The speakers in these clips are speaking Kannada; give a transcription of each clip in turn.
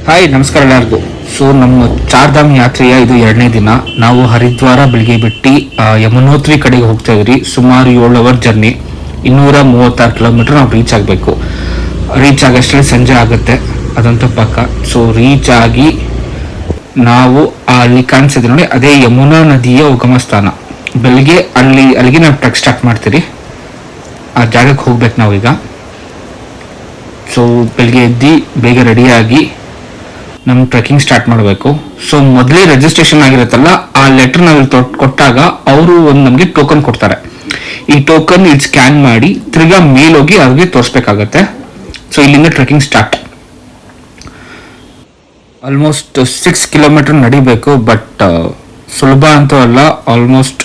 ಹಾಯ್, ನಮಸ್ಕಾರ ಎಲ್ಲರಿಗೂ. ಸೊ ನಮ್ಮ ಚಾರ್ಧಾಮ್ ಯಾತ್ರೆಯ ಇದು 2ನೇ ದಿನ. ನಾವು ಹರಿದ್ವಾರ ಬೆಳಿಗ್ಗೆ ಬಿಟ್ಟು ಯಮುನೋತ್ರಿ ಕಡೆಗೆ ಹೋಗ್ತಾ ಇದ್ರಿ. ಸುಮಾರು 7 ಅವರ್ ಜರ್ನಿ, 236 ಕಿಲೋಮೀಟರ್ ನಾವು ರೀಚ್ ಆಗಬೇಕು. ರೀಚ್ ಆಗಷ್ಟರಲ್ಲಿ ಸಂಜೆ ಆಗುತ್ತೆ, ಅದಂತೂ ಪಕ್ಕ. ಸೊ ರೀಚ್ ಆಗಿ ನಾವು ಅಲ್ಲಿ ಕಾಣಿಸಿದ್ರೆ ನೋಡಿ, ಅದೇ ಯಮುನಾ ನದಿಯ ಉಗಮ ಸ್ಥಾನ. ಬೆಳಿಗ್ಗೆ ಅಲ್ಲಿಗೆ ನಾವು ಟ್ರೆಕ್ ಸ್ಟಾರ್ಟ್ ಮಾಡ್ತೀರಿ. ಆ ಜಾಗಕ್ಕೆ ಹೋಗ್ಬೇಕು ನಾವೀಗ. ಸೊ ಬೆಳಿಗ್ಗೆ ಎದ್ದು ಬೇಗ ರೆಡಿಯಾಗಿ ನಮ್ಮ ಟ್ರೆಕ್ಕಿಂಗ್ ಸ್ಟಾರ್ಟ್ ಮಾಡಬೇಕು. ಸೊ ಮೊದಲೇ ರಿಜಿಸ್ಟ್ರೇಷನ್ ಆಗಿರುತ್ತಲ್ಲ, ಆ ಲೆಟರ್ ನಾವು ಕೊಟ್ಟಾಗ ಅವರು ನಮಗೆ ಟೋಕನ್ ಕೊಡ್ತಾರೆ. ಈ ಟೋಕನ್ ಇಲ್ಲಿ ಸ್ಕ್ಯಾನ್ ಮಾಡಿ ತಿರ್ಗಾ ಮೇಲೋಗಿ ಅವ್ರಿಗೆ ತೋರಿಸ್ಬೇಕಾಗತ್ತೆ. ಸೊ ಇಲ್ಲಿಂದ ಟ್ರೆಕ್ಕಿಂಗ್ ಸ್ಟಾರ್ಟ್. ಆಲ್ಮೋಸ್ಟ್ 6 ಕಿಲೋಮೀಟರ್ ನಡಿಬೇಕು, ಬಟ್ ಸುಲಭ ಅಂತೂ ಅಲ್ಲ. ಆಲ್ಮೋಸ್ಟ್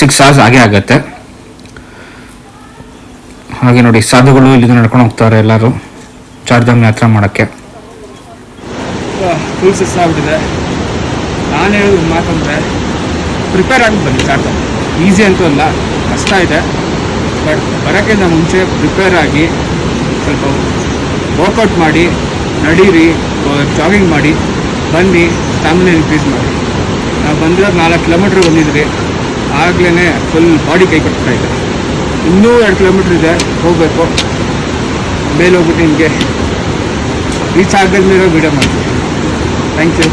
6 hours ಆಗತ್ತೆ. ಹಾಗೆ ನೋಡಿ, ಸಾಧುಗಳು ಇಲ್ಲಿಂದ ನಡ್ಕೊಂಡು ಹೋಗ್ತಾರೆ ಎಲ್ಲರೂ ಚಾರ್ಧಾಮ್ ಯಾತ್ರೆ ಮಾಡೋಕ್ಕೆ. ಫುಲ್ ಆಗ್ಬಿಟ್ಟಿದೆ. ನಾನು ಹೇಳೋದು ಮಾತಂದರೆ, ಪ್ರಿಪೇರ್ ಆಗಿ ಬನ್ನಿ. ಚಾರ್ಧಾಮ್ ಈಸಿ ಅಂತೂ ಅಲ್ಲ, ಕಷ್ಟ ಇದೆ. ಬಟ್ ಬರೋಕ್ಕಿಂತ ಮುಂಚೆ ಪ್ರಿಪೇರ್ ಆಗಿ ಸ್ವಲ್ಪ ವರ್ಕೌಟ್ ಮಾಡಿ, ನಡೀರಿ, ಜಾಗಿಂಗ್ ಮಾಡಿ, ಬನ್ನಿ, ಸ್ಟಾಮಿನಾ ಇನ್ಕ್ರೀಸ್ ಮಾಡಿ. ನಾವು ಬಂದಿರೋದು 4 ಕಿಲೋಮೀಟ್ರ್ ಬಂದಿದ್ವಿ, ಆಗಲೇ ಫುಲ್ ಬಾಡಿ ಕೈ ಕಟ್ತಾ ಇದೆ. ಇನ್ನೂ 2 ಕಿಲೋಮೀಟ್ರ್ ಇದೆ, ಹೋಗಬೇಕು. ಮೇಲೆ ಹೋಗ್ಬಿಟ್ಟು ನಿಮಗೆ ರೀಚ್ ಆಗದ್ಮೇಲೆ ವೀಡಿಯೋ ಮಾಡ್ತೀವಿ. Thank you.